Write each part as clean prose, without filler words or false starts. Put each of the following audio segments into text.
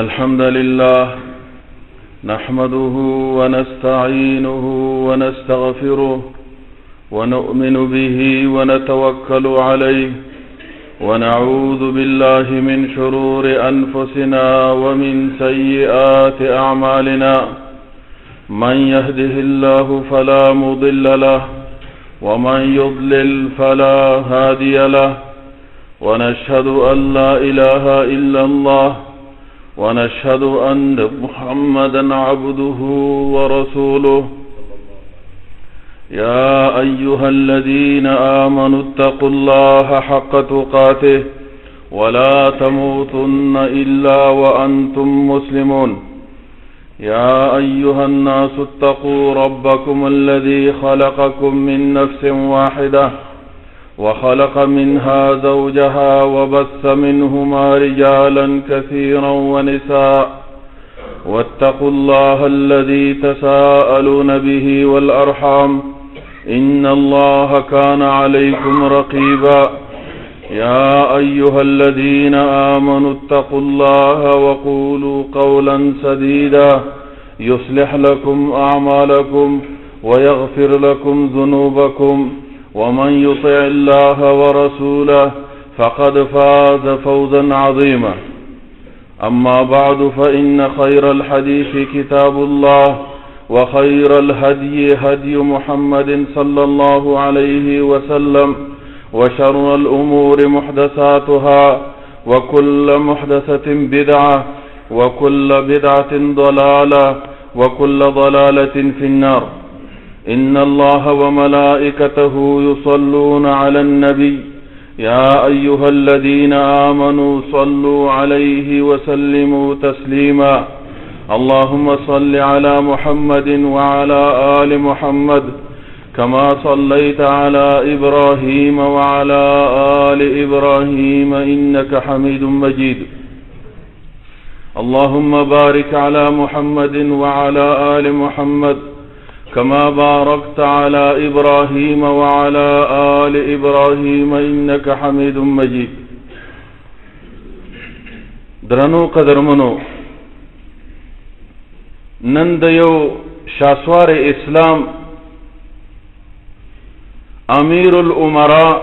الحمد لله نحمده ونستعينه ونستغفره ونؤمن به ونتوكل عليه ونعوذ بالله من شرور أنفسنا ومن سيئات أعمالنا من يهده الله فلا مضل له ومن يضلل فلا هادي له ونشهد أن لا إله إلا الله ونشهد أن محمدا عبده ورسوله يا أيها الذين آمنوا اتقوا الله حق تقاته ولا تموتن إلا وأنتم مسلمون يا أيها الناس اتقوا ربكم الذي خلقكم من نفس واحدة وخلق منها زوجها وبث منهما رجالا كثيرا ونساء واتقوا الله الذي تساءلون به والأرحام إن الله كان عليكم رقيبا يا أيها الذين آمنوا اتقوا الله وقولوا قولا سديدا يصلح لكم أعمالكم ويغفر لكم ذنوبكم ومن يطع الله ورسوله فقد فاز فوزا عظيما أما بعد فإن خير الحديث كتاب الله وخير الهدي هدي محمد صلى الله عليه وسلم وشر الأمور محدثاتها وكل محدثة بدعة وكل بدعة ضلالة وكل ضلالة في النار إن الله وملائكته يصلون على النبي يا أيها الذين آمنوا صلوا عليه وسلموا تسليما اللهم صل على محمد وعلى آل محمد كما صليت على إبراهيم وعلى آل إبراهيم إنك حميد مجيد اللهم بارك على محمد وعلى آل محمد كما باركت على إبراهيم وعلى آل إبراهيم إنك حميد مجيد درنو قدرمنو ننديو شاسوار اسلام امیر الامراء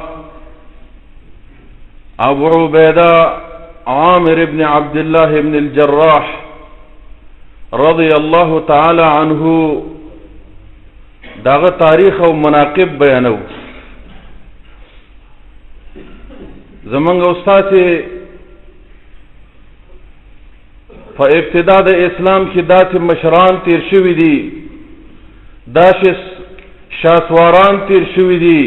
ابو عبیدہ عامر ابن عبد الله ابن الجراح رضی الله تعالی عنه داغه تاریخ او مناقب بیانو زمنګ استاد په ابتدا د اسلام کې داسې مشران تیر شوي دي داسې شاسواران تیر شوي دي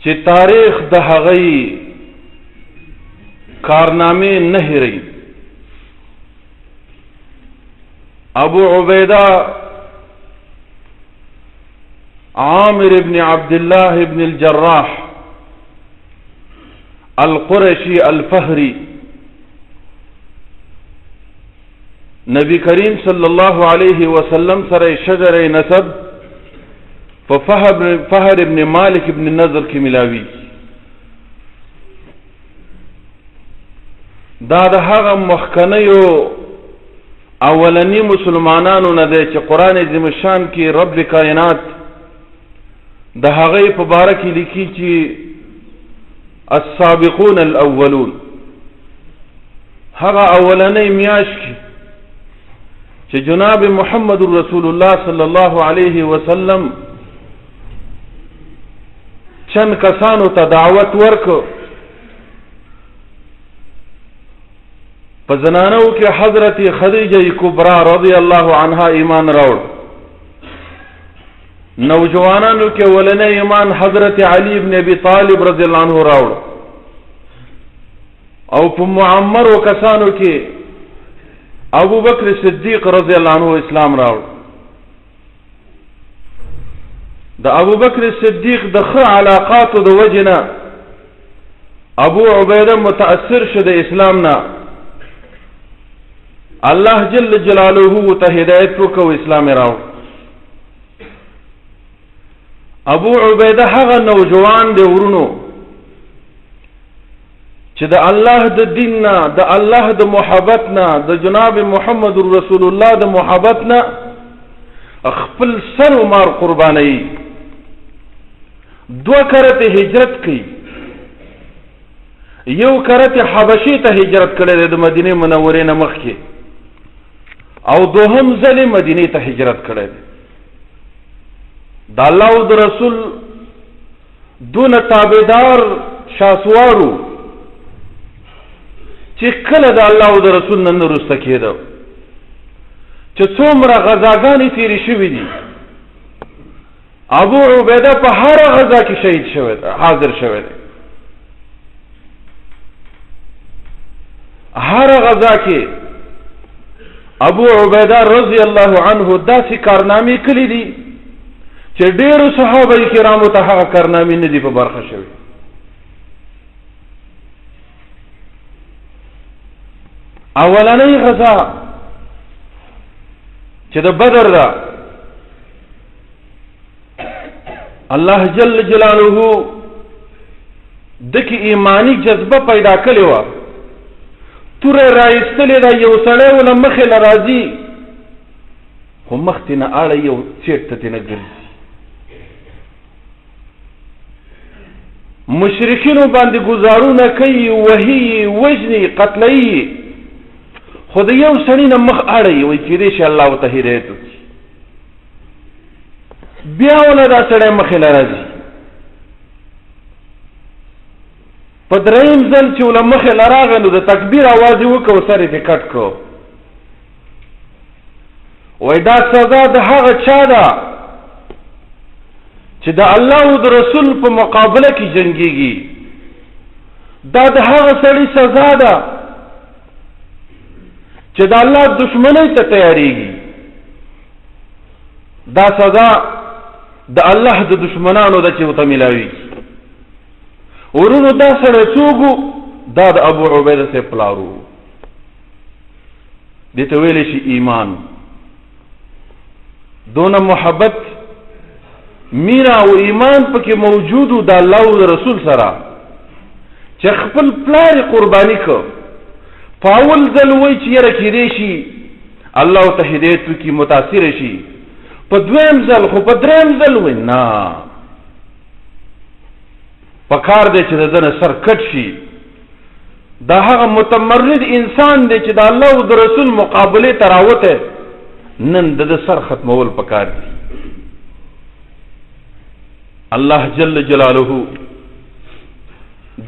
چې تاریخ د هغې کارنامې نه هېروي ابو عبیدہ عامر ابن عبد الله ابن الجراح القرشي الفهري نبی کریم صلی الله علیه وسلم سره شجر نسب فهر ابن مالک ابن نضر کی ملاوی دا د هغه مخکنیو اولنی مسلمانانو نه دی چې قرآن عظیم الشان کې رب کائنات د هغې په باره کې لیکي چې السابقون الاولون هغه اولنی میاشت کې چې جناب محمد رسول الله صلی الله علیه وسلم چند کسانو ته دعوت ورکو په زنانو کې حضرت خدیجه کبرا رضی الله عنها ایمان راوړ نوجوانانو کې ولنی ایمان حضرت علی ابن ابي طالب رضی الله عنه راوړ او په معمر کسانو کې ابو بکر صدیق رضی الله عنه اسلام راوړ د ابو بکر صدیق د ښه علاقاتو د وجنه ابو عبیده متاثر شو د اسلام نه الله جل جلاله ته هدایت وکړو اسلام راوړ ابو عبیده هغه نوجوان دی ورونو چې د الله د دین نه، د الله د محبت نه، د جناب محمد رسول الله د محبت نه خپل سر و مار قربانوي. دو کرته هجرت کوي، یو کرته حبشي ته هجرت کړی دی د مدینه منورې نه مخکې، او دوهم ځل مدینه ته هجرت کړی دی. د الله او د رسول دون تابعدار شاسوارو چې کله د الله او د رسول نه وروسته کېده، چې څومره غزاګانې تیرې شوي دي. ابو عبیده په هر غزا کې شهید شوی دی، حاضر شوی دی. هر غزا کې ابو عبیده رضی الله عنه داسې کارنامې کړي دي چې ډېرو صحابه کرامو ته هغه کارنامې نه دي په برخه شوي. اولنۍ غزا چې د بدر ده، الله جل جلاله دکی ایمانی جذبه پیدا کړې وه. توره رایستلې ده، یو سړی ونه مخې له راځي، خو مخ تې نه اړه یو څېټ ته تې نه ګرځي. مشرکینو باندې ګزارونه کوي، وهي، وژني، قتلوي، خو د یو سړي نه مخ اړوي، وایي کېدای شي الله ورته هدایت وکړي. بیا ونه دا سړی مخې له راځي. په درېیم ځل چې له مخې له راغی نو د تکبیر اواز یې وکړ، سر یې کټ کړو. وایي دا سزا د هغه چا ده چې د الله او د رسول په مقابله کې جنګېږي. دا د هغه سړي سزا ده چې د الله دشمنۍ ته تیاریږي. دا سزا د الله د دشمنانو ده چې ورته میلاویږي. ورونو دا سړی څوک و؟ دا د ابو عبیده صاحب پلار و. دې ته ویلی شي ایمان. دونه محبت، مینا او ایمان پکې موجود و د الله او د رسول سره چې خپل پلار قرباني کړ. په اول ځل وایي چې یاره کېدی شي الله ورته هدایت وکړي، متاثره شي. په دویم ځل، خو په درېیم ځل وایي نه، په کار دی چې د ده نه سر کټ شي. دا هغه متمرد انسان دی چې د الله او د رسول مقابلې ته راوتی، نن د ده سر ختمول په کار دي. الله جل جلاله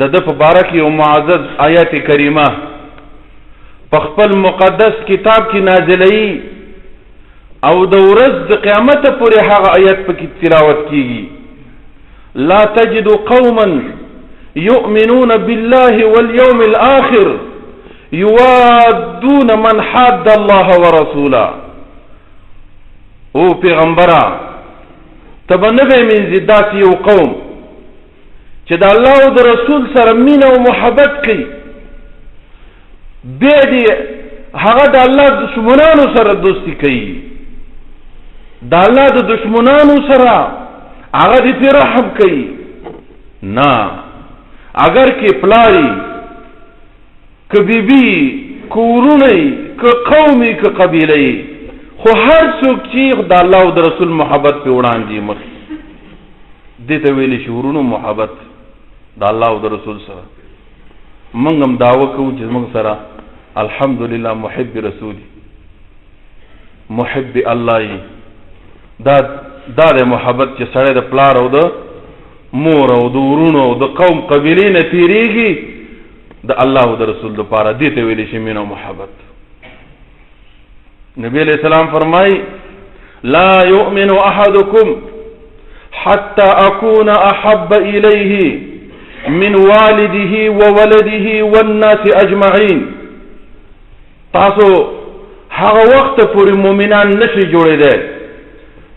د ده په باره کې یو معزز آیات کریمه په خپل مقدس کتاب کې نازلوي، او د ورځ د قیامت پورې هغه آیت پکې تلاوت کیږي. لا تجد قوما يؤمنون بالله واليوم الآخر يوادون من حاد الله ورسوله. او پیغمبره تبه نه به منځي داسې یو قوم چې د الله او د رسول سره مینه او محبت کوي، بیا دې هغه د الله دشمنانو سره دوستی کوي. د الله د دشمنانو سره هغه دې پې رحم کوي. نه، اگر کې پلاری، که بیبي، که ورونی، که قومي، که قبیلهی، خو هر څوک چې د الله او د رسول محبت پې وړاندې مخکې، دې ته ویلی شي ورونو محبت د الله او د رسول سره. موږ هم دعوه کوو چې موږ سره الحمدلله محب رسولي، محب الله یي. دا د محبت چې سړی د پلار او د مور او د ورونو او د قوم قبیلې نه تېرېږي، د الله او د رسول دپاره دې ته ویلی شي مینه او محبت. نبی علیہ السلام فرمائی لا یؤمن احدکم حتى اکون احب الیه من والده وولده والناس اجمعین. تاسو هغه وخت پورې مؤمنان نشي جوړېدی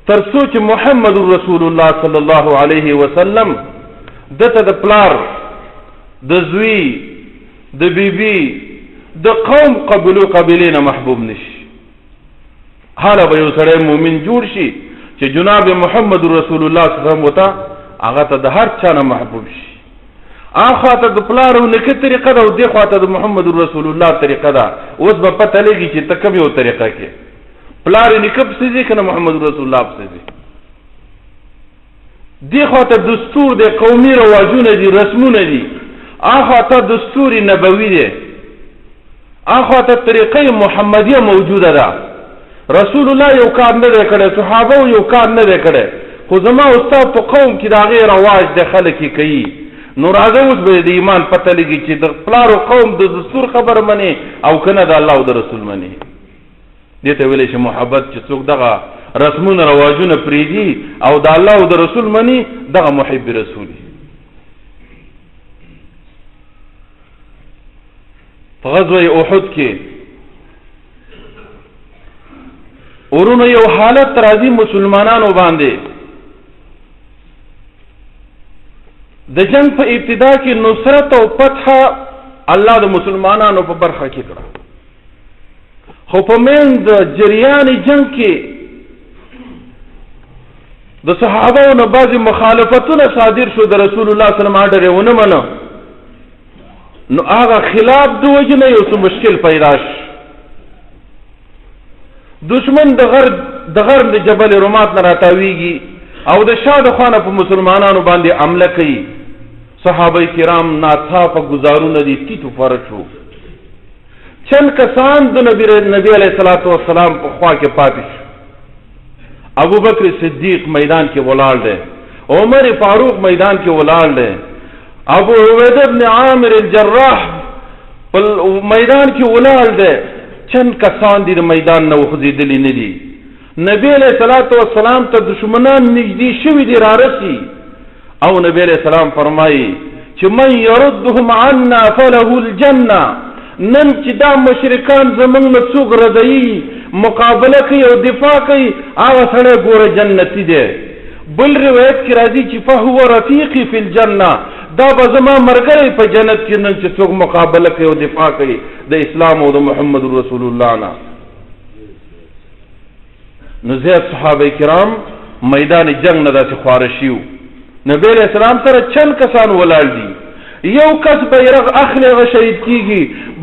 تر څو چې محمد رسول الله صلی الله علیه وسلم دته د پلار، د زوی، د بیبي، د قوم قبیلې نه محبوب نشي. حالا به یو سړی مؤمن جوړ شي چې جناب محمد رسول الله صلی الله علیه وسلم وته هغه ته د هر چا نه محبوب شي، خواته د پلار او نیکه طریقه ده او دې خواته د محمد رسول الله طریقه ده. اوس به پته لګي چې ته کوم یو طریقه کې پلار نیکه پسې ځي که نه محمد رسول الله پسې ځي. دې خواته دستور دی، قومي رواجونه دي، رسمونه دي. خواته دستور نبوي دی، خواته طریقه محمدیه موجوده ده. رسول الله یو کار نه دی کړی، صحابه یو کار نه دی کړی، خو زما استاد په قوم کې د هغې رواج د خلک یې کوي. نو راځه اوس به د ایمان پته لګي چې د پلارو قوم د دستور خبر مني او که نه د الله او د رسول مني. دې ته ویلی شي محبت، چې څوک دغه رسمونه رواجونه پرېږدي او د الله او د رسول مني، دغه محب رسول دی. په غزوه احد کې ورونو یو حالت راځي مسلمانانو باندې. د جنگ په ابتدا کې نصرت او فتح الله د مسلمانانو په برخه کې کړه، خو په منځ د جریان جنگ کې د صحابه او بعضې مخالفتونه صادر شو. د رسول الله صلی الله علیه وسلم آرډر یې ونه منه، نو هغه خلاف د وجې نه یو څه مشکل پیدا شو. دشمن د غرب د جبل رومات نه راتاویږي او د شا د خوا نه په مسلمانانو باندې حمله کوي. صحابه کرام ناڅاپه ګزارونه دي تیت و پرت شو. چند کسان د نبی علیه الصلاة والسلام په خوا کې پاتې شو. ابو بکر صدیق میدان کې ولاړ دی، عمر فاروق میدان کې ولاړ دی، ابو عبیده بن عامر الجراح په میدان کې ولاړ دی. چند کسان دي د میدان نه وخوځېدلي نه دي. نبی علیه الصلاة والسلام ته دشمنان نږدې شوي دي رارسي، او نبی علیه السلام فرمایي چې من یردهم عنا فله الجنه. نن چې دا مشرکان زمونږ نه څوک ردوي، مقابله کوي او دفاع کوي، هغه سړی ګوره جنتي دی. بل روایت کې راځي چې فهو رفیقي فی الجنه، دا به زما ملګری په جنت کې نن چې څوک مقابله کوي او دفاع کوي د اسلام او د محمد رسول الله نه. نو زیات صحابه کرام میدان جنگ نه داسې خواره شي. نبی علیہ السلام سره چند کسان ولاړ دي. یو کس بیرغ اخلي هغه شهید کیږي،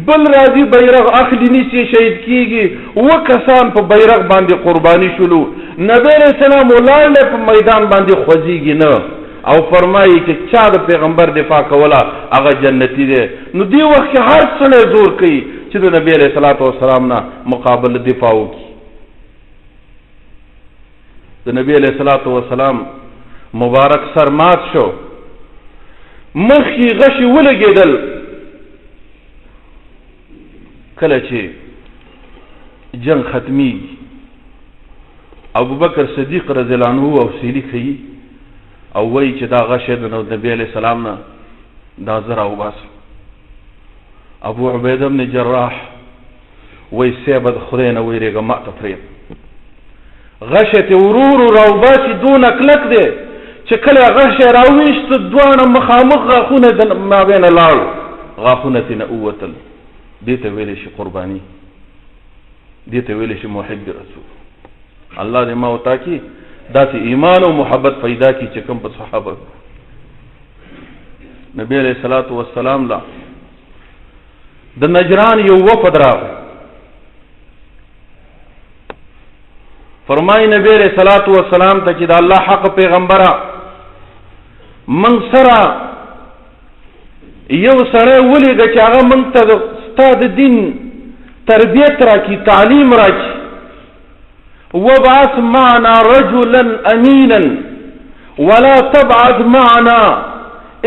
بل راځي بیرغ اخلي نیسي شهید کیږي. 2 کسان په بیرغ باندې قرباني شولو. نبی علیہ السلام ولاړ په میدان باندې خوځېږي نه او فرمایي چې چا د پیغمبر دفاع کوله هغه جنتي دی. نو دې وخت کې هر څه زور کوي چې د نبی علیہ الصلاة والسلام نه مقابله دفاع وکړي. د نبی علیہ الصلاة والسلام مبارک سر مات شو، مخ کې غشي ولګېدل. کله چې جنگ ختمیږي ابو بکر صدیق رضی الله عنه حوصلې کوي او وایي چې دا غشی د نبی علیه السلام نه دا زه راوباسم. ابو عبیده بن جراح وایي صیبه د خدای نه ویرېږه ما ته پرېږده. غشی تې ورو ورو راوباسي، دونه کلک دی چې کله غشی راویسته دواړه مخامخ غاښونه د مابینه لاړو، غاښونه ترې نه ووتل. دې ته ویلی شي قرباني، دې ته ویلی شي محب رسول. الله دې ما وتا کې داسې ایمان او محبت پیدا کړي چې کوم په صحابه. نبی علیہ الصلوۃ والسلام لا د نجران یو وفد راغی. فرمای نبی علیہ الصلوۃ والسلام ته چې د الله حق پیغمبره من سره یو سړی ولیږه چې هغه موږ ته ستا د دین تربیت راکړي، تعلیم راکړي. وابعث معنا رجلا امينا ولا تبعث معنا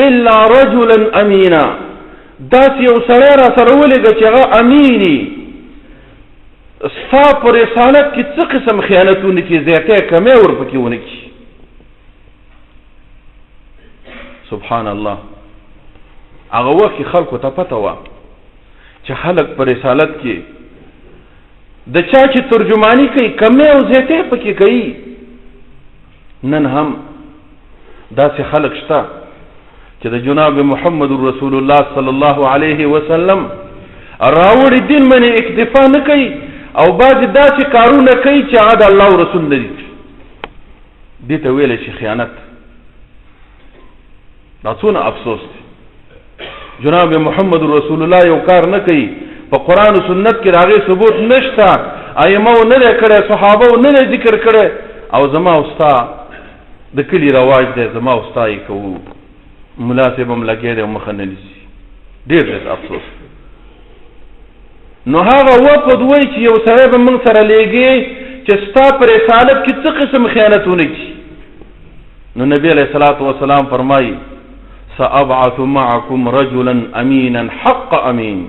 الا رجلا امينا. داس یو سړی را سره ولیږه چې هغه امینی، ستا په رسالت کې څه قسم خیانتونه کې زیاتی کمی ورپکې ونه کړي. سبحان الله. هغه وخت کې خلکو ته پته وه چې خلک په رسالت کې د چا چې ترجمانی کوي کمی او زیاتی پکې کوي. نن هم داسې خلک شته چې د جناب محمد رسول الله صلی الله علیه وسلم راوړي دین باندې اکتفا نه کوي او بعضې داسې کارونه کوي چې هغه د الله او رسول نه دي. دې ته ویلی شي خیانت. دا څونه افسوس دی. جناب محمد رسول الله یو کار نه کوي په قرآن و سنت کې د هغې ثبوت نشته، ائمه نه دی کړی، صحابه نه دی ذکر کړی، او زما او ستا د کلي رواج دی، زما او ستا یې کوو، ملا صاحب هم لګی دی او مخه نه نیسي. ډېر ډېر افسوس. نو هغه وفد وایي چې یو سړی به موږ سره لیږي چې ستا په رسالت کې څه قسم خیانتونه کړي. نو نبی علیه الصلاة والسلام فرمایي سأبعث معكم رجلا امينا حق امين،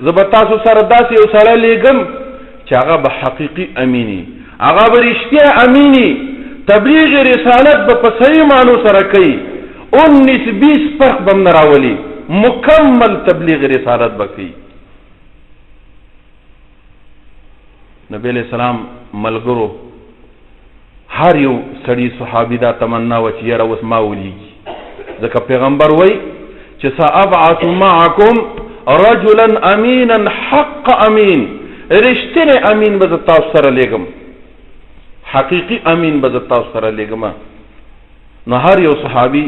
زه به تاسو سره داسې یو سړی لیږم چې هغه به حقیقي امیني، هغه به رښتیا امیني، تبلیغ رسالت به په صحیح معنو سره کوي، 19-20 فرق به هم نه راولي، مکمل تبلیغ رسالت به کوي. نبی علیہ السلام ملګرو هر یو سړي صحابي دا تمنا و چې یاره اوس ما ولیږي، ځکه پیغمبر وایي چې سأبعث معکم رجلا امینا حق امین، رښتینی امین به زه تاسو سره لیږم، حقیقي امین به زه تاسو سره لیږم. نو هر یو صحابي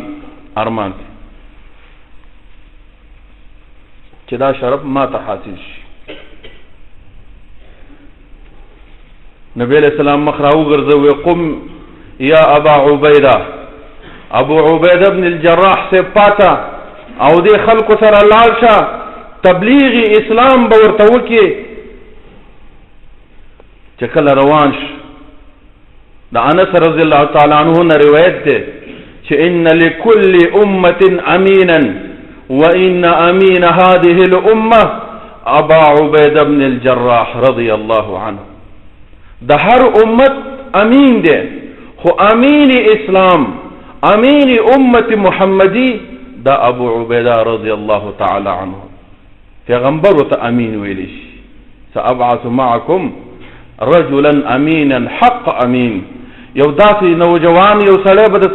ارمان دی چې دا شرف ما ته حاصل شي. نبی علیہ السلام مخ راوګرځوي قم یا ابا عبیده، ابو عبیده بن الجراح سے پاتا او دې خلکو سره لاړ شه، تبلیغ اسلام به ورته وکړي. چې کله روان ش د انس رضی الله تعالی عنه نه روایت ده چې ان لكل امه امينا وان امين هذه الامه ابا عبیده بن الجراح رضی الله عنه. د هر امت امین دی، خو امین اسلام، امین امت محمدی دا ابو عبیده رضی الله تعالی عنه. پیغمبر ته امین ویلی شي. سأبعث معكم رجلا امینا حق امین، یو داسې نوجوان یو سړی به د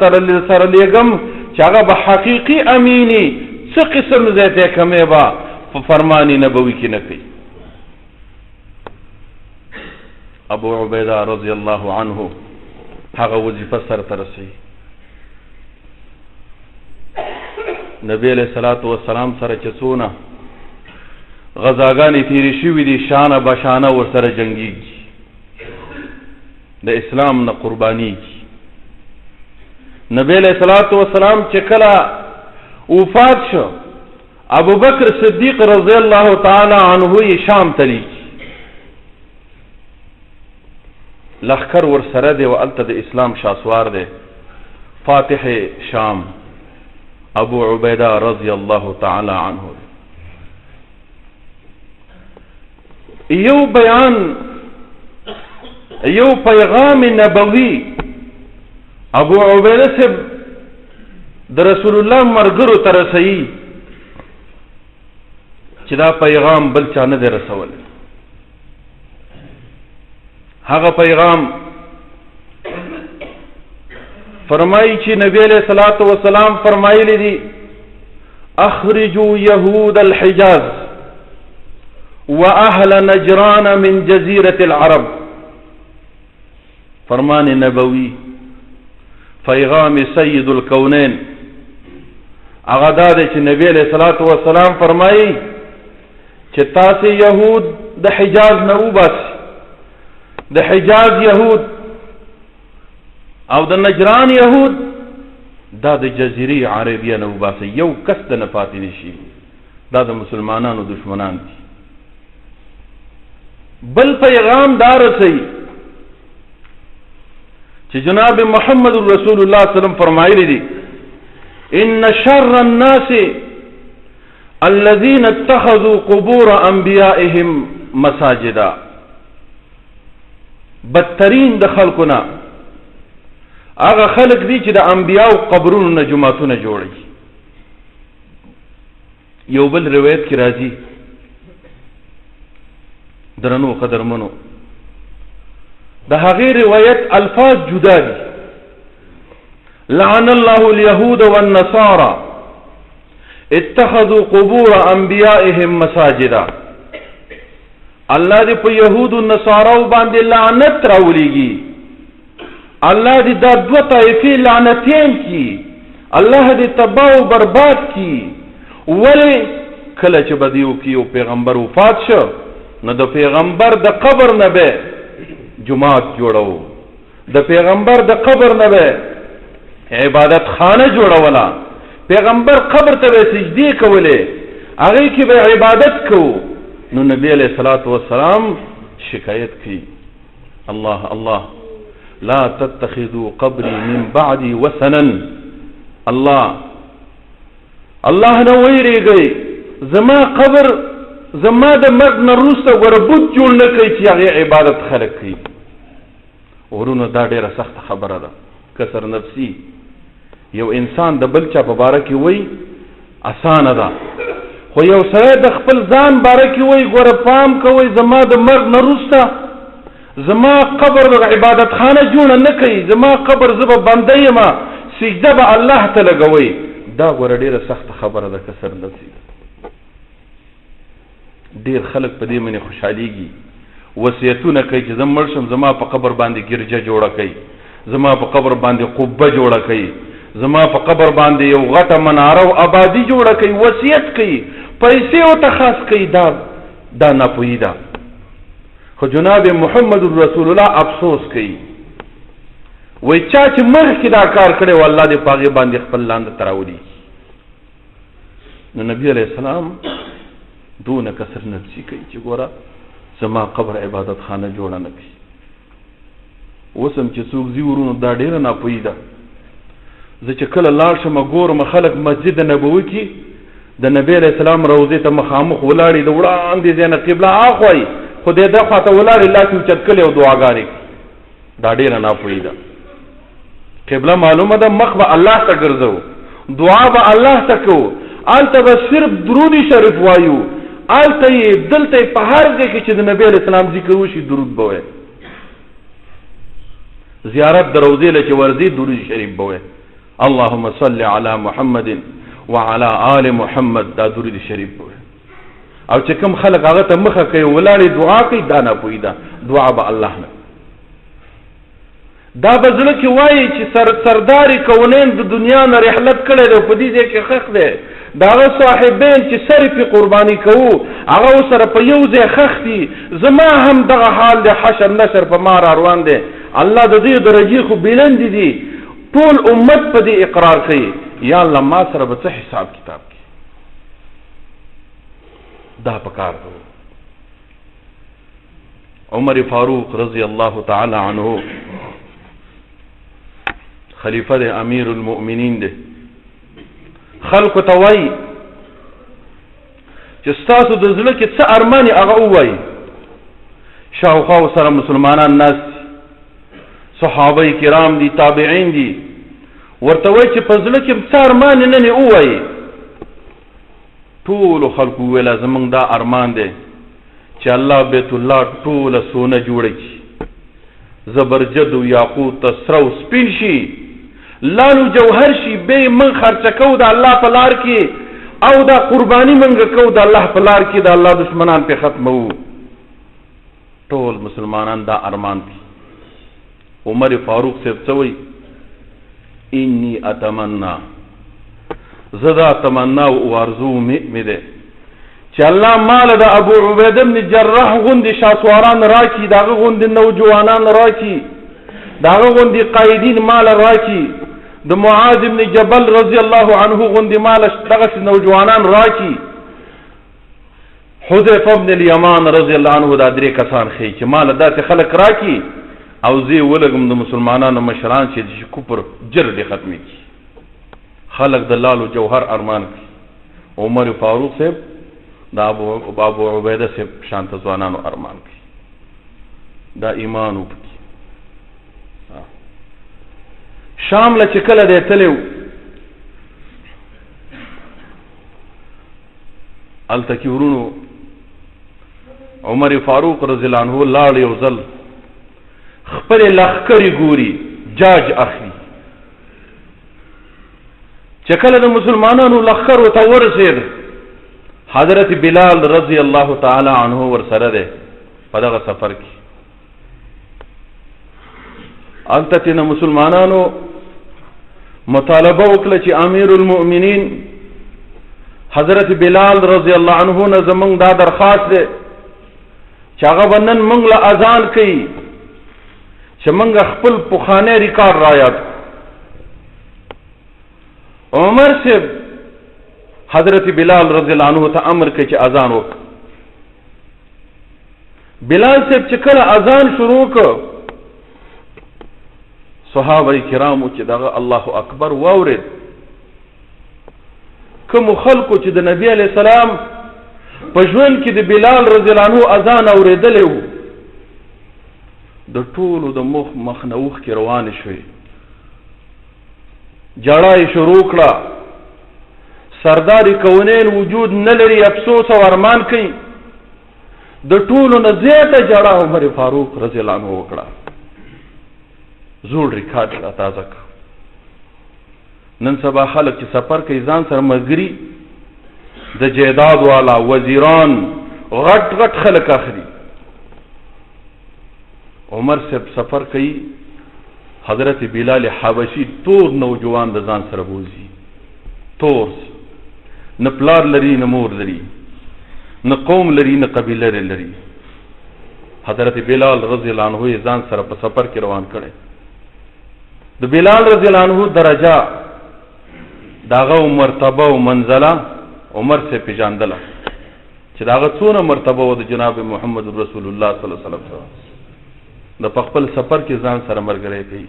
سره لیږم چې هغه به حقیقي امینی، څه قسم ځای کمی به په فرمان نبوي کې نه کوي. ابو عبیده رضی الله عنه هغه وظیفه سرته رسوي. نبی علیہ الصلوۃ والسلام سره چې څونه غزاګانې تیرې شوي دي، شانه بشانه ورسره جنګیږي، د اسلام نه قربانیږي. نبی علیہ الصلوۃ والسلام چې کله وفات شو، ابو بکر صدیق رضی الله تعالی عنه یې شام ته لیږي، لخکر ورسره دی، والته د اسلام شاسوار دی، فاتح شام ابو عبیده رضی الله تعالی عنه. یو بیان، یو پیغام نبوي ابو عبیده سے د رسول الله مرګرو ته رسوي چې دا پیغام بل چا نه دی رسول. هغه پیغام فرمایي چې نبی علیہ الصلوۃ والسلام فرمایلی دي اخرجوا يهود الحجاز واهل نجران من جزيره العرب. فرمان نبوي، پیغام سید الکونین. هغه دا دی چې نبی علیہ الصلوۃ والسلام فرمایي چې تاسې یهود د حجاز نه وباسئ، د حجاز یهود او د نجران یهود دا د جزیره عربیه نه وباسئ، یو کس د نه پاتې نشي، دا د مسلمانانو دشمنان دي. بل پیغام دا رسوي چې جناب محمد رسول الله صلی الله علیه وسلم فرمایلی دي ان شر الناس الذين اتخذوا قبور انبیائهم مساجدا. بدترین د خلقنا هغه خلق دي چې د انبیاء قبرونو نه جماعتونه جوړي. یو بل روایت کې راځي، درنو قدرمنو د هغې روایت الفاظ جدا دي. لعن الله اليهود والنصارى اتخذوا قبور انبیائهم مساجدا. الله دې په يهود او نصارو باندې لعنت راولېږي، الله دې دا دوه طائفې لعنتین کی، الله دې تباہ او برباد کی. ولې کله چې به دیو کې یو پیغمبر وفات شو نو د پیغمبر د قبر نه به جماعت جوړو، د پیغمبر د قبر نه به عبادت خانه جوړوله، پیغمبر قبر ته به سجدې کولې، هغې کې به عبادت کوو. نو نبی علیه الصلاة والسلام شکایت کوي الله الله لا تتخذوا قبري من بعدي وثنا. الله نه ویریږئ زما قبر زما د مرګ نه وروسته ګوره بت جوړ نه کوي چې هغې عبادت خلک کوي. ورونو دا ډېره سخته خبره ده. کسر نفسي یو انسان د بل چا په باره کې وایي اسانه ده، خو یو سړی د خپل ځان باره کې وایي ګوره پام کوئ زما د مرګ نه وروسته زما قبر د عبادت خانه جوړه نه کوي، زما قبر زه به بنده یم، سجده به الله ته لګوئ. دا ګوره ډېره سخته خبره ده. کسر نفسي ده. ډېر خلک په دې باندې خوشحالېږي، وصیتونه کوي چې زه مړ شم زما په قبر باندې ګرجه جوړه کوي، زما په قبر باندې قبه جوړه کوي، زما په قبر باندې یو غټه مناره او آبادي جوړه کوي، وصیت کوي، پیسې ورته خاص کوي. دا ناپوهي ده. خو جناب محمد رسول الله افسوس کوي، وایي چا چې مخکې دا کار کړی و الله دې په هغې باندې خپل لاندې ته راولي. نو نبي علیه السلام دونه کسر نفسي کوي چې ګوره زما قبر عبادت خانه جوړه نه کړي. اوس هم چې څوک ځي ورونو دا ډېره ناپوهي ده. زه چې کله لاړ شم ګورم خلک مسجد نبوي کې د نبی علیه السلام روضې ته مخامخ ولاړې، د وړاندې ځای نه قبله اخوایي، خو دې دا خواته ولاړې لاس یې اوچت کړی او دعاګانې کوي. دا ډېره ناپوهي ده. قبله معلومه ده، مخ به الله ته ګرځو، دعا به الله ته کوو، هلته به صرف درود شریف وایو، هلته یې دلته یې په هر ځای کې چې د نبی علیه السلام ذکر وشي درود به وایي. زیارت د روضې له چې ورځي درود شریف به وایي اللهم صل علی محمد وعلى آل محمد. دا درود شریف به وایي. او چې کوم خلک هغه ته مخه کوي ولاړې دعا کوي دا ناپوهي ده. دعا به الله نه دا به زړه کې وایي چې سردار کونین د دنیا نه رحلت کړی دی، په دې ځای کې ښخ دی، د هغه صاحبین چې سر پې قرباني کوو هغه ورسره په یو ځای ښخ دي، زما هم دغه حال دی، حشر نشر په ما را روان دی. الله د دې درجې خو بلندې دي، ټول امت په دې اقرار کوي. یا الله ما سره به څه حساب کتاب کوي؟ دا پکار دی. عمر فاروق رضی الله تعالی عنه خلیفہ دی، امیر المؤمنین دی. خلکو ته وایي چې ستاسو د زړه کې څه ارماني هغه ووایي. شاوخوا سره مسلمانان ناست دي، صحابه کرام دي، تابعین دي، ورته وایي چې په زړه کې څه ارمان نن یې ووایي. ټولو خلکو وویله زمونږ دا ارمان دی چې الله بیت الله ټوله سونه جوړه کړي، زبرجد و یاقوت سره و سپین شي، لالو جوهر شي، به من خرچه کوو د الله په لار کې، او دا قرباني منګه کوو د الله په لار کې، د الله دشمنان پې ختموو. ټول مسلمانان دا ارمان دي. عمر فاروق صاحب څه وایي؟ انی اتمنا، زه دا تمنا او ارزو مې دی چې الله مال د ابو عبیده بن جراح غوندې شاسواران راکړي، د هغه غوندې نوجوانان راکړي، د هغه غوندې قایدین مال راکړي، د معاذ بن جبل رضی الله عنه غوندې مال دغسې نوجوانان راکړي، حذیفه بن الیمان رضی الله عنه دا درې کسان ښیي چې مال داسې خلک راکړي او زه یې ولګم د مسلمانانو مشران چې کفر جر دې ختمې کړي. خلک د لالو جوهر ارمان کوي. عمر فاروق صاحب دا ابو عبیده صاحب شانته ځوانانو ارمان کوي. دا ایمان وکړي. شام له چې کله دی تللی و هلته کې ورونو عمر فاروق رضی الله عنه لاړ یو ځل خپلې لښکرې ګوري، جاج اخلي. چې کله د مسلمانانو لښکر ورته ورسېد حضرت بلال رضی الله تعالی عنه ورسره دی په دغه سفر کې. هلته چې د مسلمانانو مطالبه وکړه چې امیر المؤمنین حضرت بلال رضی الله عنه نه زمونږ دا درخواست دی چې هغه به نن موږ له اذان کوي چې موږ خپل پخوانی ریکارډ را یاد عمر صاحب حضرت بلال رضی الله عنه ته امر کوي چې اذان وکړه. بلال صاحب چې کله اذان شروع کړ صحابه کرامو چې دغه الله اکبر واورید، کوم خلکو چې د نبی علیه السلام په ژوند کې د بلال رضی الله عنه اذان اوریدلی و د ټولو د مخ نه اوښکې روانې شوې، جړا یې شروع کړه. سردار کونین وجود نه لري، افسوس او ارمان کوي. د ټولو نه زیاته جړا عمر فاروق رضی الله عنه وکړه. زوړ ریکارډ را تازه کړ. نن سبا خلک چې سفر کوي ځان سره ملګري د جیداد والا وزیران غټ غټ خلک اخلي. عمر صاحب سفر کوي، حضرت بلال حبشي تور نوجوان د ځان سره بوزي، تور نه پلار لري نه مور لري نه قوم لري نه قبیله لري. حضرت بلال رضی الله عنه ځان سره په سفر کې روان کړي. د بلال رضی الله عنه درجه داغه مرتبه او منزله عمر سے پیژاندله چې داغه څونه مرتبه و د جناب محمد رسول الله صلی الله علیه وسلم سره د خپل سفر کې ځان سره مرګري کوي.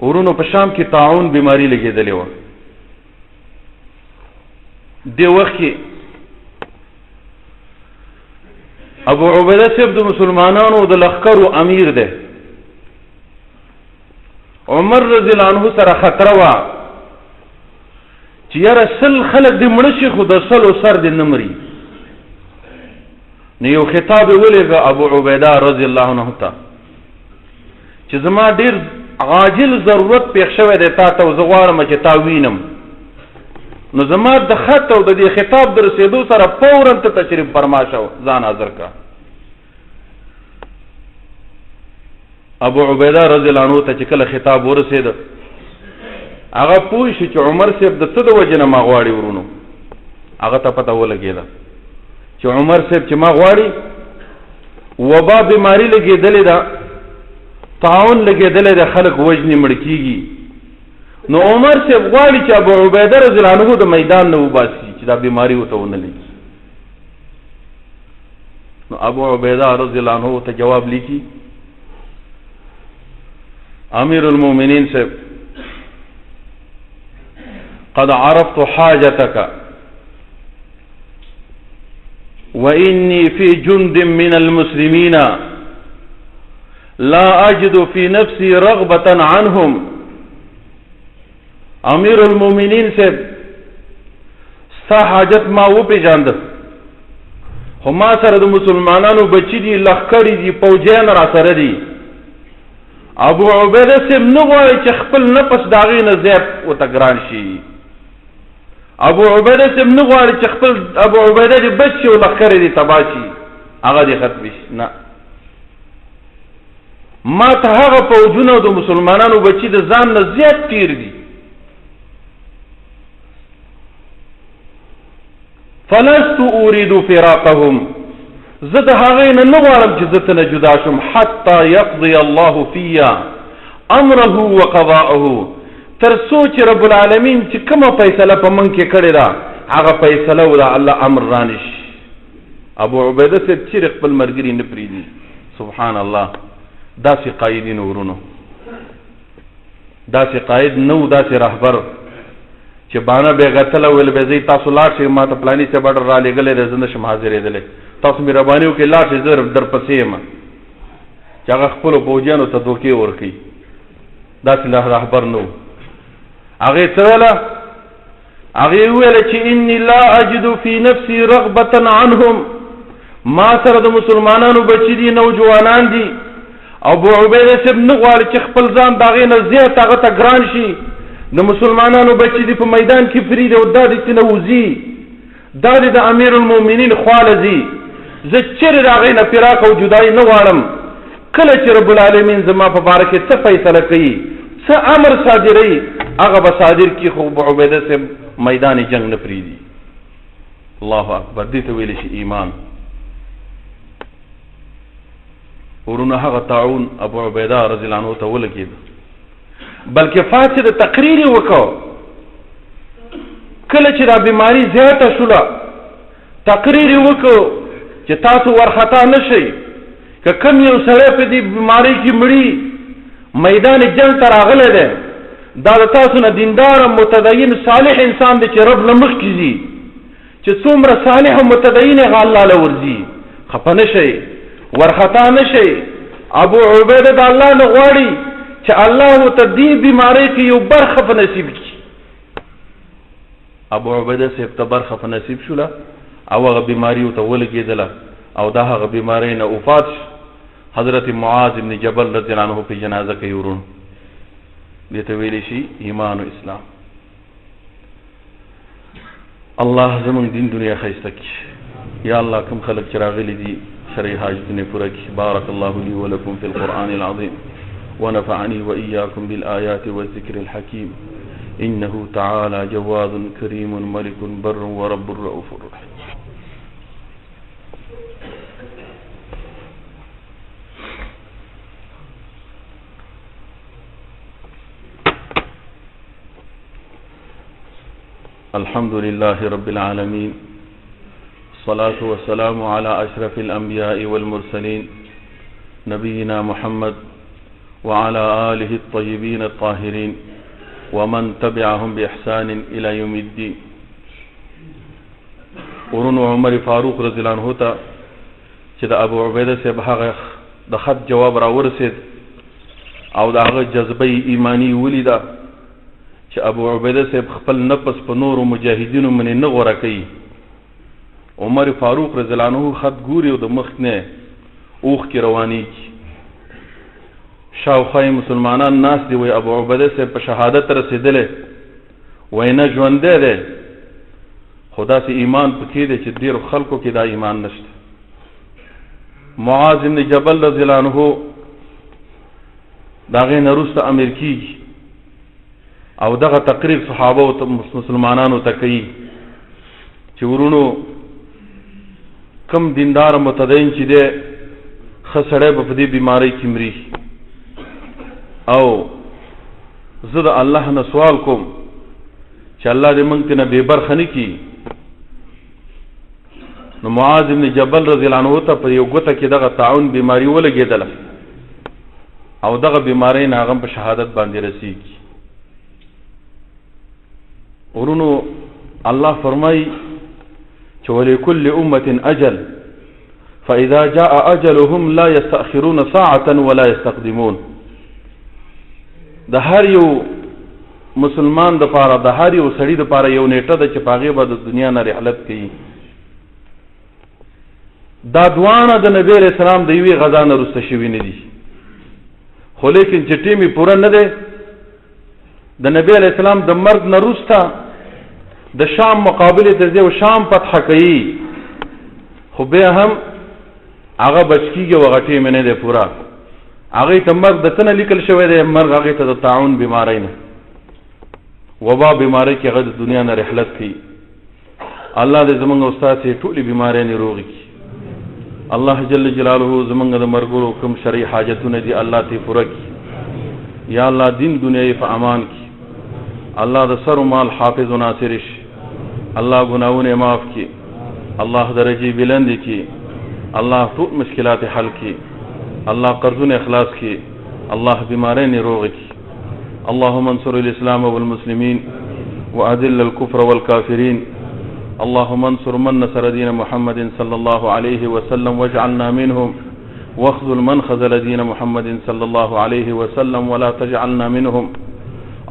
ورونو په شام کې طاعون بیماری لګېدلې و. دی وخت کې ابو عبیده صاحب د مسلمانانو د لښکرو امیر دی. عمر رضی الله عنه سره خطر وا چې یاره سل خلک دې مړه شي خو د سلو سر دې نه مري. نو یو خطاب یې ولېږه ابو عبیده رضی الله عنه ته چې زما ډېر عاجل ضرورت پېښ شوی دی تا ته، زه غواړم چې تا وینم. نو زما د خط او د دې خطاب د رسېدو سره فورا ته تشریف فرما شو، ځان حاضر کا. ابو عبیده رضی الله عنه ته چې کله خطاب ورسېده هغه پوه شو چې عمر صاحب د څه د وجې نه ما غواړي. ورونو هغه ته پته ولګېده چې عمر صاحب چې ما غواړي وبا بیماری لګېدلې ده، طاعون لګېدلی ده، خلک وژنې مړ کېږي. نو عمر صاحب غواړي چې ابو عبیده رضی الله عنه د میدان نه وباسي چې دا بیماری ورته ونه لګي. نو ابو عبیده رضی الله عنه ته جواب لیکي، امیر المؤمنین صاحب قد عرفت حاجتك وإني في جند من المسلمين لا أجد في نفسي رغبة عنهم. امیر المؤمنین صاحب ستا حاجت ما وپېژانده، خو ما سره د مسلمانانو بچي دي، لښکرې دي، پوځیان را سره دي. ابو عبیده صاحب نه غواړي چې خپل نفس د هغې نه زیات ورته ګران شي. ابو عبیده صاحب نه غواړي چې خپل ابو عبیده دې بچ شي او لښکرې دې تباه شي، هغه دې ختم شي. نه، ما ته هغه پوځونه او د مسلمانانو بچي د ځان نه زیات تیر دي. فلست اريد فراقهم، زه د هغې نه نه غواړم چې زه تنه جدا شم حتی یقضي الله فیا امره وقضاءه، تر څو چې رب العالمین چې کومه فیصله په من کې کړې ده هغه فیصله او د الله امر رانشي. ابو عبیده صاحب چیرې خپل ملګري نه پرېږدي. سبحان الله، داسې قایدین ورونو، داسې قاید نه و، داسې رهبر چې بانه بې غتله ویل به زی تاسو لاړ شئ، ما ته پلاني صاحب اډر را لېږلی دی، زه نه شم حاضرېدلی، تاسو مهرباني وکړئ لاړ شئ، زه درپسې یم. چې هغه خپلو پوځیانو ته دوکې ورکوي. داسې رهبر نه و. هغې څه ویله؟ هغې وویله چې اني لا اجد فی نفسي رغبة عنهم، ما سره د مسلمانانو بچي دي، نوجوانان دي. ابو عبیده صاحب نه غواړي چې خپل ځان د هغې نه زیات هغه ته ګران شي. د مسلمانانو بچي دي په میدان کې فري دي او دا دې تېنه وځي، دا دې د امیر المؤمنین خواله ځي. زه چېرې د هغې نه فراق او جدایي نه غواړم. کله چې رب العالمین زما په باره کې څه فیصله کوي، څه امر صادري هغه به صادر کی، خو ابو عبیده سے میدان جنگ نه پریدي. الله اکبر. دې ته ویل شي ایمان. ورونه هغه طاعون ابو عبیده رضی الله عنه ته ولګید، بلکې فاسد تقریر وکړ. کله چې دا بیماری زیاته شوله تقریر وکړ چې تاسو ورخطا نشئ، که کم یو سړی په دې بیماری کې مړي میدان جنگ ته راغلی دی، دا د تاسو نه دیندار متدین صالح انسان دی چې رب له مخکې ځي، چې څومره صالح او متدین هغه الله له ورځي. خفه نشئ، ورخطا نشئ. ابو عبیده د الله نه غواړي چې الله ورته دې بیماری کې یو برخه په نصیب کړي. ابو عبیده صاحب ته برخه په نصیب شوله او هغه بیماری ورته ولګېدله او دا هغه بیماری نه وفات شو. حضرت معاذ بن جبل رضی الله عنه په جنازه کې ورون. دې ته ویلی شي ایمان او اسلام. الله زمونږ دین دنیا ښایسته کړي. یا الله کوم خلک چې راغلي دي شرعي حاجتونه پوره کړي. بارک الله لي ولكم في القرآن العظيم ونفعني وإياكم بالآيات والذكر الحكيم إنه تعالى جواد كريم ملك بر ورب رؤوف رحيم. الحمد لله رب العالمين، الصلاة والسلام على أشرف الأنبياء والمرسلين نبينا محمد وعلى آله الطيبين الطاهرين ومن تبعهم بإحسان إلى يوم الدين. ورونو عمر فاروق رضی الله عنه ته چې د ابو عبیده صاحب هغه د خط جواب را ورسید او د هغه جذبه ایمانی ولیده چې ابو عبیده صاحب خپل نفس په نورو مجاهدینو باندې نه غوره کوي. عمر فاروق رضی الله عنه خط ګوري او د مخ نه اوښ کې روانېږي. شاوخوا مسلمانان ناس دي، وایي ابو عبیده صاحب په شهادت رسېدلی، وایي نه ژوندی دی، خو داسې ایمان پکې دی چې ډېرو خلکو کې دا ایمان نشته. معاذ بن جبل رضی الله عنه د هغې نه وروسته امیر کېږي او دغه تقریر صحابه او مسلمانانو ته کوي چې ورونو کم دیندار متدین چې دی ښه سړی به په دې بیمارۍ کې مري، او زه د الله نه سوال کوم چې الله دې موږ ته نه بې برخه نه کړي. نو معاذ بن جبل رضی الله عنه ته په یو ګوته کې دغه طاعون بیماري ولګېدله او دغه بیمارۍ نه هغه په شهادت باندې رسېږي. ورونو الله فرمایي چې ولکل امة اجل فاذا جاء اجلهم لا يستأخرون ساعة ولا يستقدمون. د هر یو مسلمان د پاره، د هر یو سړي د پاره یو نیټه ده چې په هغې به د دنیا نه رحلت کوي. دا دواړه د نبی علیہ السلام د یوې غذا نه وروسته شوي نه دي، خو لیکن چې ټیم یې پوره نه دی. د نبی علیہ السلام د مرګ نه وروسته د شام مقابلې ته ځي او شام فتح کوي، خو بیا هم هغه بچ کېږي او هغه ټیم نه دی پوره. هغې ته مرګ د څه نه لیکل شوی دی؟ مرګ هغې ته د طاعون بیماری نه، وبا بیماری کې هغه د دنیا نه رحلت کوي. الله دې زمونږ او ستاسې ټولې بیماریانې روغې کړي. الله جل جلاله زمونږ د مرګورو کوم شرعي حاجتونه دي الله ته پوره کړي. یا الله دین دنیا یې په امان کړي. الله د سر و مال حافظ و ناصر شي. الله ګناهونه معاف کړي. الله درجې بلند کړي. الله ټول مشکلات حل کړي. الله قرضونه اخلاص کړي. الله بیمارین روغ کړي. اللهم انصر الاسلام والمسلمين واذل الكفر والكافرين. اللهم انصر من نصر دين محمد صلى الله عليه وسلم واجعلنا منهم، واخذل من خذل دين محمد صلى الله عليه وسلم ولا تجعلنا منهم.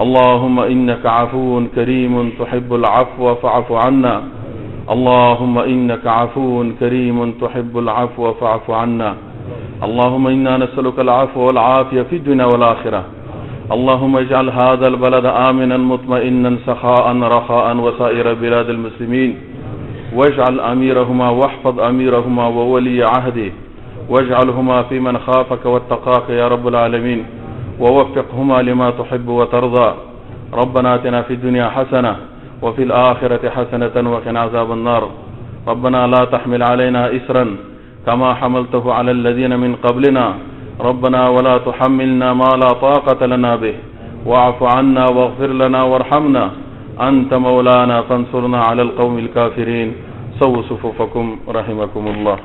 اللهم إنك عفو كريم تحب العفو فاعف عنا. اللهم إنك عفو كريم تحب العفو فاعف عنا. اللهم إنا نسألك العفو والعافية في الدنيا والآخرة. اللهم اجعل هذا البلد آمنا مطمئنا سخاء رخاء وسائر بلاد المسلمين، واجعل أميرهما واحفظ أميرهما وولي عهده، واجعلهما في من خافك واتقاك يا رب العالمين. ووفقهما لما تحب وترضى. ربنا آتنا في الدنيا حسنة وفي الآخرة حسنة وقنا عذاب النار. ربنا لا تحمل علينا إسرا كما حملته على الذين من قبلنا. ربنا ولا تحملنا ما لا طاقة لنا به. واعف عنا واغفر لنا وارحمنا، أنت مولانا فانصرنا على القوم الكافرين. سووا صفوفكم رحمكم الله.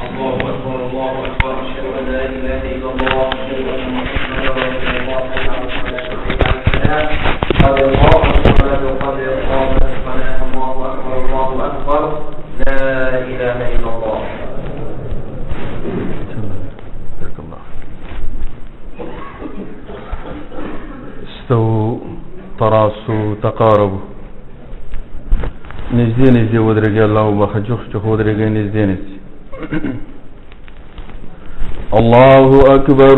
الله أكبر الله أكبر. أشهد أن لا إله إلا الله أشهد أن محمدا رسول الله. حي على الصلاة قد قامت الصلاة قد قامت الصلاة. الله أكبر الله أكبر. لا إله إلا الله. استووا تراصوا تقاربوا. نزدي ودرجي الله وبخجوخ ودرجي نزدي. الله أكبر.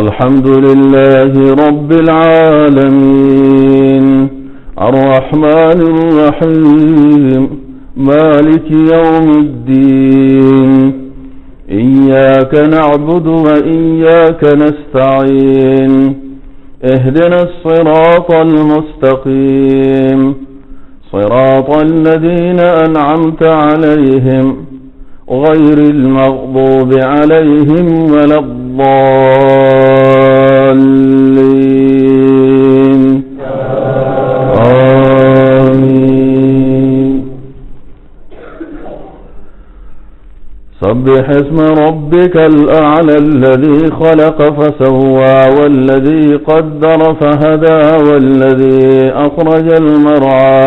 الحمد لله رب العالمين الرحمن الرحيم مالك يوم الدين. إياك نعبد وإياك نستعين. اهدنا الصراط المستقيم صراط الذين أنعمت عليهم غير المغضوب عليهم ولا الضالين. آمين. سبح اسم ربك الأعلى الذي خلق فسوى والذي قدر فهدى والذي أخرج المرعى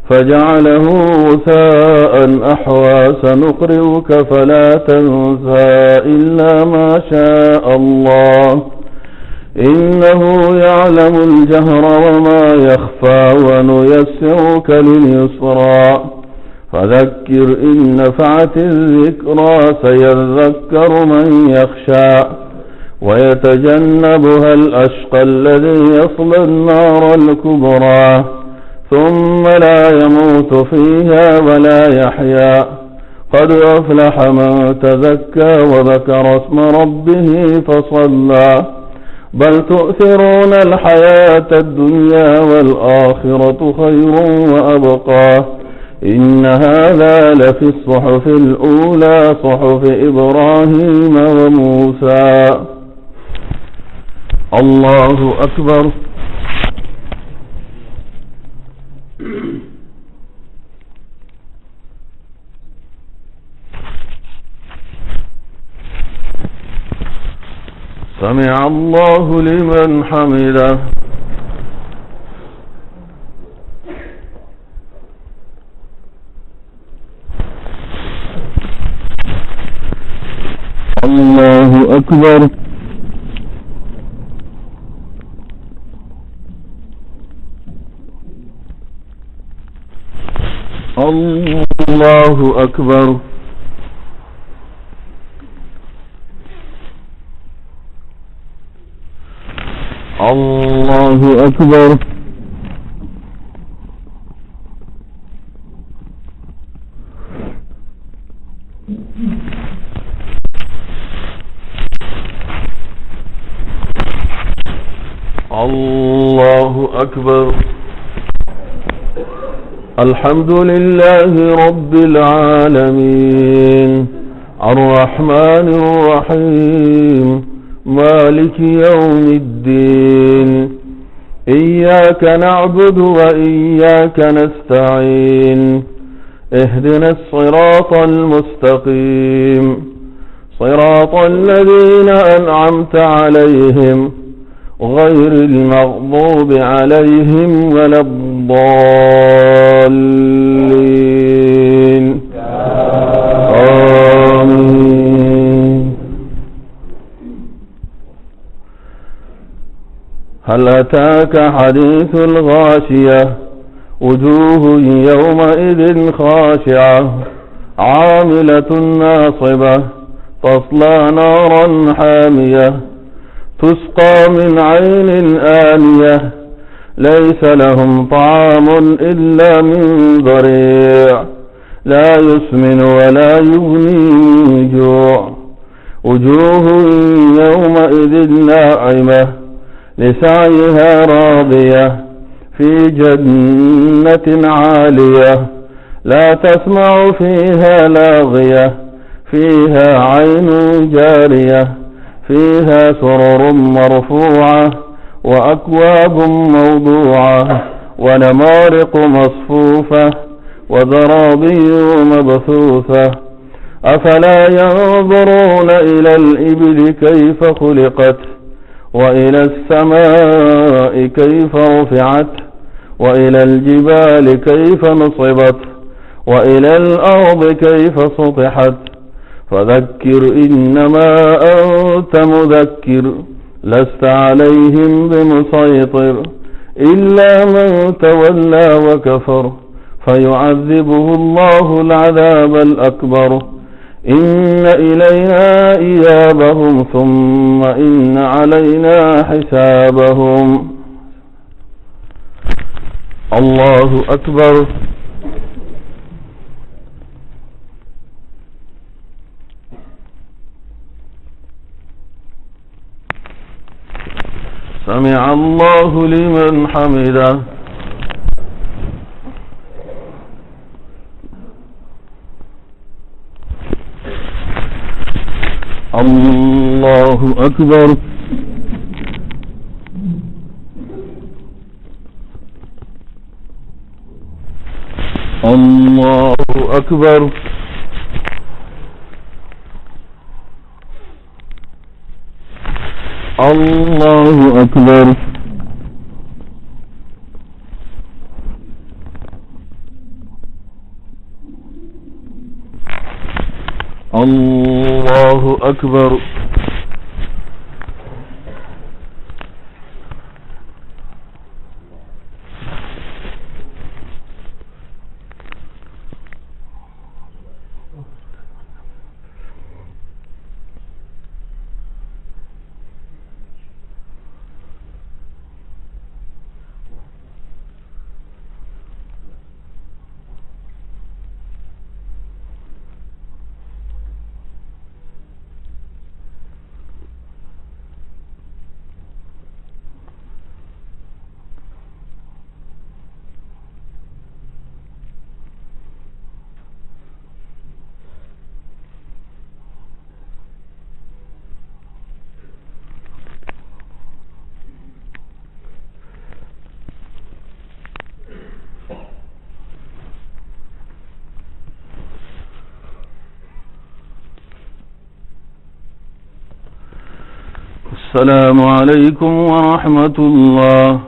فجعله غثاء أحوى. سنقرئك فلا تنسى إلا ما شاء الله إنه يعلم الجهر وما يخفى ونيسرك لليسرى فذكر إن نفعت الذكرى. سيذكر من يخشى ويتجنبها الأشقى الذي يصلى النار الكبرى ثم لا يموت فيها ولا يحيا. قد أفلح من تزكى وذكر اسم ربه فصلى. بل تؤثرون الحياة الدنيا والآخرة خير وأبقى. إن هذا لفي الصحف الأولى صحف إبراهيم وموسى. الله أكبر. سمع الله لمن حمده. الله أكبر. الله أكبر. الله أكبر. الله أكبر. الحمد لله رب العالمين الرحمن الرحيم مالك يوم الدين. إياك نعبد وإياك نستعين. اهدنا الصراط المستقيم صراط الذين أنعمت عليهم غير المغضوب عليهم ولا الضالين. آمين. هل أتاك حديث الغاشية وجوه يومئذ خاشعة عاملة ناصبة تصلى نارا حامية تسقى من عين آنية ليس لهم طعام إلا من ضريع لا يسمن ولا يغني من جوع وجوه يومئذ ناعمة لسعيها راضية في جنة عالية لا تسمع فيها لاغية فيها عين جارية فيها سرر مرفوعة وأكواب موضوعة ونمارق مصفوفة وزرابي مبثوثة أفلا ينظرون إلى الإبل كيف خلقت وإلى السماء كيف رفعت وإلى الجبال كيف نصبت وإلى الأرض كيف سطحت فذكر إنما أنت مذكر لست عليهم بمسيطر إلا من تولى وكفر فيعذبه الله العذاب الأكبر إن إلينا إيابهم ثم إن علينا حسابهم. الله أكبر. سمع الله لمن حمده. الله أكبر. الله أكبر. الله أكبر. الله أكبر. السلام عليكم ورحمة الله.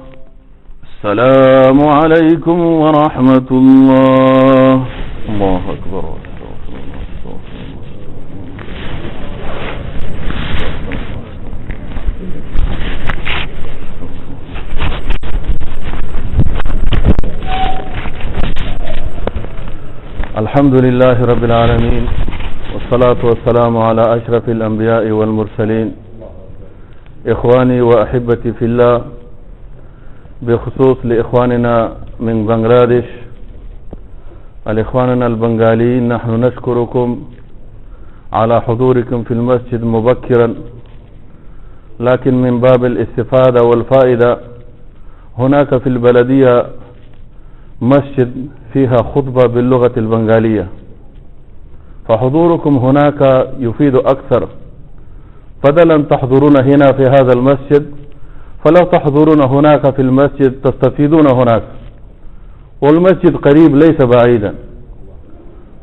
السلام عليكم ورحمة الله. الله أكبر. الحمد لله رب العالمين والصلاة والسلام على أشرف الأنبياء والمرسلين. إخواني وأحبتي في الله، بخصوص لإخواننا من بنغلاديش، الإخواننا البنغاليين، نحن نشكركم على حضوركم في المسجد مبكرا، لكن من باب الاستفادة والفائدة هناك في البلدية مسجد فيها خطبة باللغة البنغالية، فحضوركم هناك يفيد أكثر. بدلا تحضرون هنا في هذا المسجد، فلو تحضرون هناك في المسجد تستفيدون هناك، والمسجد قريب ليس بعيدا.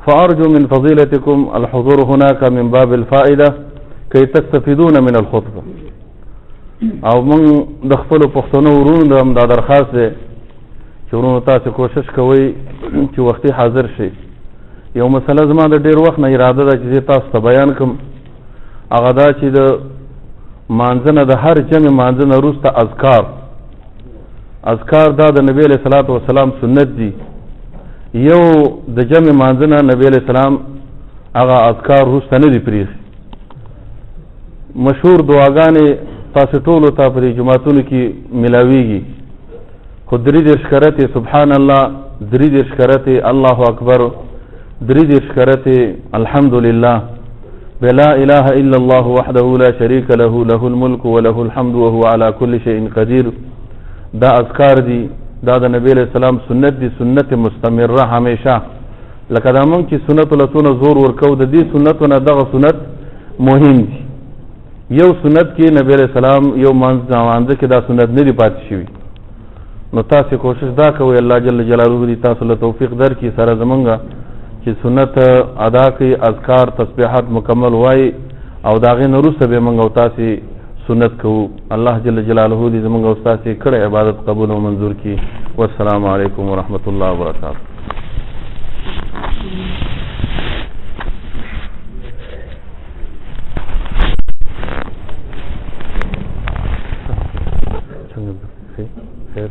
فأرجو من فضيلتكم الحضور هناك من باب الفائدة كي تستفيدون من الخطبة. او من دخل پښتنو ورونو د درخواست دی چې ورونو تاسو کوشش کوئ چې وختي حاضر شئ. یو مسله زما د ډیر وخت نه اراده ده چې تاسو ته بیان کوم، هغه دا چې د مانځنه د هر جمع مانځنه وروسته اذکار دا د نبی علیہ الصلوۃ والسلام سنت دي. یو د جمع مانځنه نبی علیہ السلام هغه اذکار وروسته نه دي پریښي. مشهور دعاګانې تاسو ټولو ته په جمعتونو کې ملاويږي، خود درې دېرش کرتې سبحان الله، درې دېرش کرتې الله اکبر، درې دېرش کرتې الحمدلله، بلا اله الا الله وحده لا شريك له له الملك وله الحمد وهو على كل شيء قدير. دا اذکار دي، دا د نبی علیہ السلام سنت دي، سنت مستمره همیشه. لکه دا مونږ چې سنت لتونه زور ورکو، د دې سنتونه دغه سنت مهم دي. یو سنت کې نبی علیہ السلام یو مانځه کې دا سنت نه دی پاتې شوی. نو تاسو کوشش دا کوئ الله جل جلاله دې تاسو له توفیق درکړي سره زمونږه چې سنت ادا کوي، اذکار تسبیحات مکمل وای او دا غي نورسته به مونږ او تاسو سنت کوو. الله جل جلاله دې زمونږ او تاسو کړه عبادت قبول او منظور کړي. والسلام علیکم ورحمت الله وبرکاته. خیر